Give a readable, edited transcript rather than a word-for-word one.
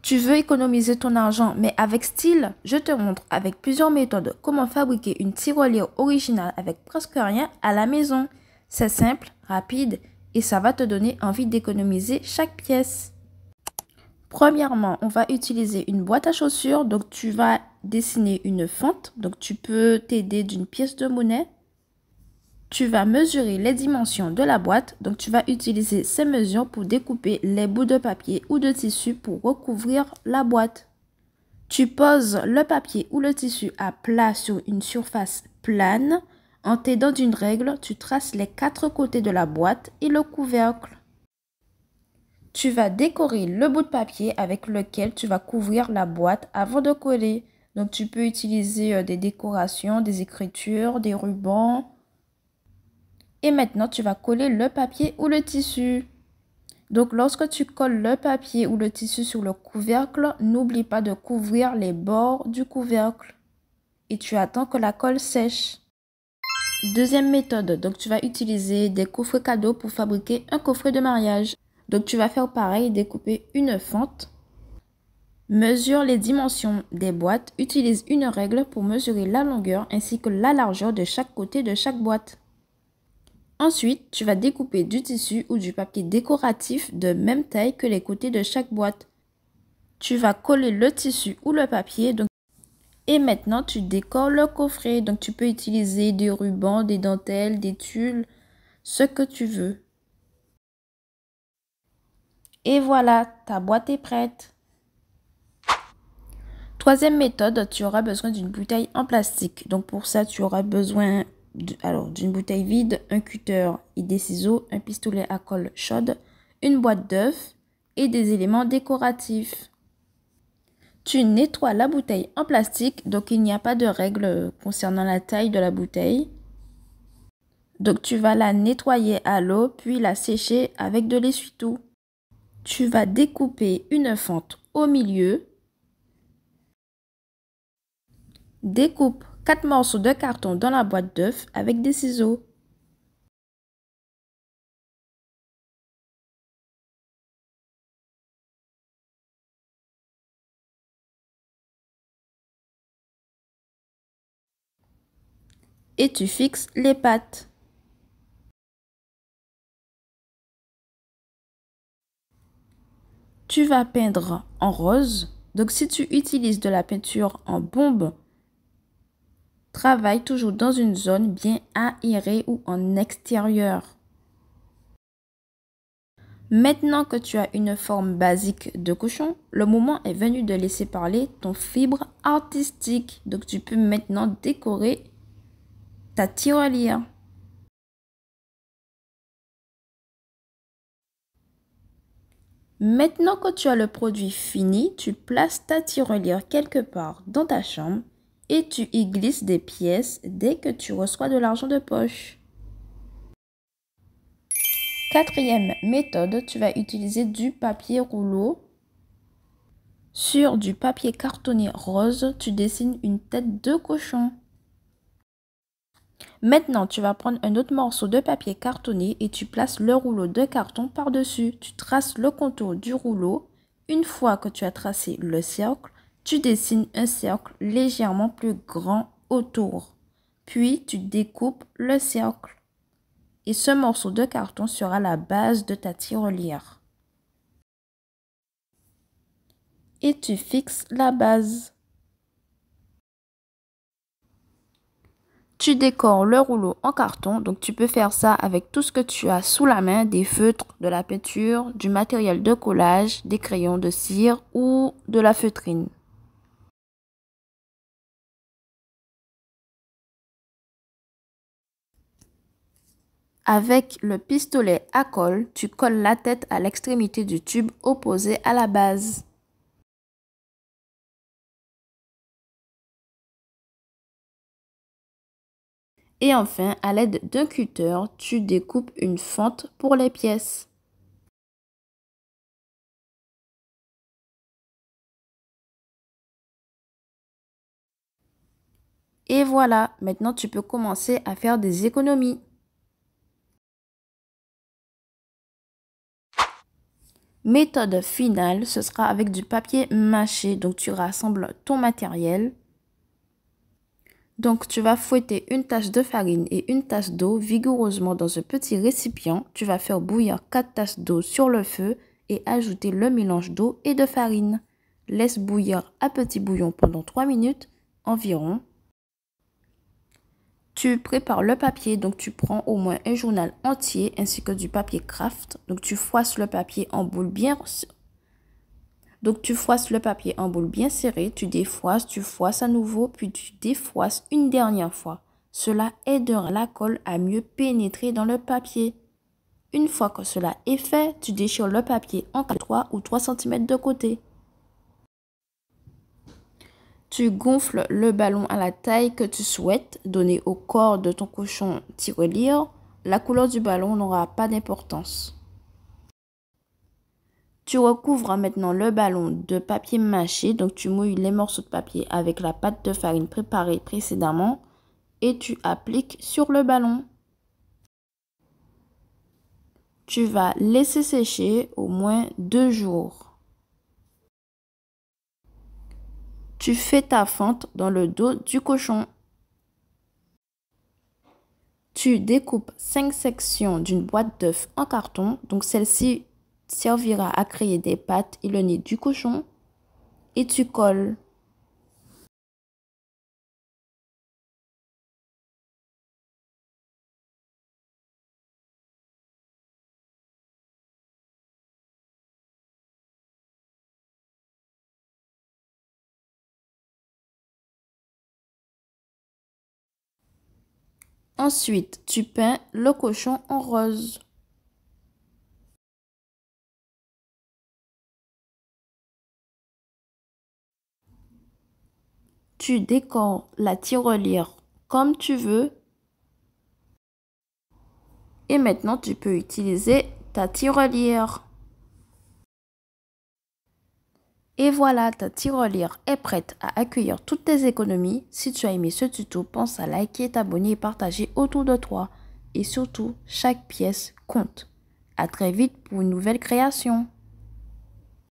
Tu veux économiser ton argent, mais avec style? Je te montre avec plusieurs méthodes comment fabriquer une tirelire originale avec presque rien à la maison. C'est simple, rapide et ça va te donner envie d'économiser chaque pièce. Premièrement, on va utiliser une boîte à chaussures. Donc, tu vas dessiner une fente. Donc, tu peux t'aider d'une pièce de monnaie. Tu vas mesurer les dimensions de la boîte. Donc, tu vas utiliser ces mesures pour découper les bouts de papier ou de tissu pour recouvrir la boîte. Tu poses le papier ou le tissu à plat sur une surface plane. En t'aidant d'une règle, tu traces les 4 côtés de la boîte et le couvercle. Tu vas décorer le bout de papier avec lequel tu vas couvrir la boîte avant de coller. Donc, tu peux utiliser des décorations, des écritures, des rubans. Et maintenant, tu vas coller le papier ou le tissu. Donc, lorsque tu colles le papier ou le tissu sur le couvercle, n'oublie pas de couvrir les bords du couvercle. Et tu attends que la colle sèche. Deuxième méthode, donc tu vas utiliser des coffrets cadeaux pour fabriquer un coffret de mariage. Donc, tu vas faire pareil, découper une fente. Mesure les dimensions des boîtes. Utilise une règle pour mesurer la longueur ainsi que la largeur de chaque côté de chaque boîte. Ensuite, tu vas découper du tissu ou du papier décoratif de même taille que les côtés de chaque boîte. Tu vas coller le tissu ou le papier. Et maintenant, tu décores le coffret. Donc, tu peux utiliser des rubans, des dentelles, des tulles, ce que tu veux. Et voilà, ta boîte est prête. Troisième méthode, tu auras besoin d'une bouteille en plastique. Donc, pour ça, tu auras besoin d'une bouteille vide, un cutter et des ciseaux, un pistolet à colle chaude, une boîte d'œufs et des éléments décoratifs. Tu nettoies la bouteille en plastique, donc il n'y a pas de règle concernant la taille de la bouteille. Donc tu vas la nettoyer à l'eau, puis la sécher avec de l'essuie-tout. Tu vas découper une fente au milieu. Découpe 4 morceaux de carton dans la boîte d'œufs avec des ciseaux. Et tu fixes les pattes. Tu vas peindre en rose. Donc si tu utilises de la peinture en bombe, travaille toujours dans une zone bien aérée ou en extérieur. Maintenant que tu as une forme basique de cochon, le moment est venu de laisser parler ton fibre artistique. Donc tu peux maintenant décorer ta tirelire. Maintenant que tu as le produit fini, tu places ta tirelire quelque part dans ta chambre et tu y glisses des pièces dès que tu reçois de l'argent de poche. Quatrième méthode, tu vas utiliser du papier rouleau. Sur du papier cartonné rose, tu dessines une tête de cochon. Maintenant, tu vas prendre un autre morceau de papier cartonné et tu places le rouleau de carton par-dessus. Tu traces le contour du rouleau. Une fois que tu as tracé le cercle, tu dessines un cercle légèrement plus grand autour. Puis, tu découpes le cercle. Et ce morceau de carton sera la base de ta tirelire. Et tu fixes la base. Tu décores le rouleau en carton, donc tu peux faire ça avec tout ce que tu as sous la main, des feutres, de la peinture, du matériel de collage, des crayons de cire ou de la feutrine. Avec le pistolet à colle, tu colles la tête à l'extrémité du tube opposé à la base. Et enfin, à l'aide d'un cutter, tu découpes une fente pour les pièces. Et voilà, maintenant tu peux commencer à faire des économies. Méthode finale, ce sera avec du papier mâché. Donc, tu rassembles ton matériel. Donc, tu vas fouetter une tasse de farine et une tasse d'eau vigoureusement dans un petit récipient. Tu vas faire bouillir 4 tasses d'eau sur le feu et ajouter le mélange d'eau et de farine. Laisse bouillir à petit bouillon pendant 3 minutes environ. Tu prépares le papier, donc tu prends au moins un journal entier ainsi que du papier craft. Donc, tu froisses le papier en boule bien serrée, tu défroisses, tu froisses à nouveau, puis tu défroisses une dernière fois. Cela aidera la colle à mieux pénétrer dans le papier. Une fois que cela est fait, tu déchires le papier en 3 ou 3 cm de côté. Tu gonfles le ballon à la taille que tu souhaites donner au corps de ton cochon tirelire. La couleur du ballon n'aura pas d'importance. Tu recouvres maintenant le ballon de papier mâché, donc tu mouilles les morceaux de papier avec la pâte de farine préparée précédemment et tu appliques sur le ballon. Tu vas laisser sécher au moins 2 jours. Tu fais ta fente dans le dos du cochon. Tu découpes 5 sections d'une boîte d'œufs en carton, donc celle-ci servira à créer des pattes et le nez du cochon et tu colles. Ensuite, tu peins le cochon en rose. Tu décores la tirelire comme tu veux. Et maintenant, tu peux utiliser ta tirelire. Et voilà, ta tirelire est prête à accueillir toutes tes économies. Si tu as aimé ce tuto, pense à liker, t'abonner et partager autour de toi. Et surtout, chaque pièce compte. À très vite pour une nouvelle création.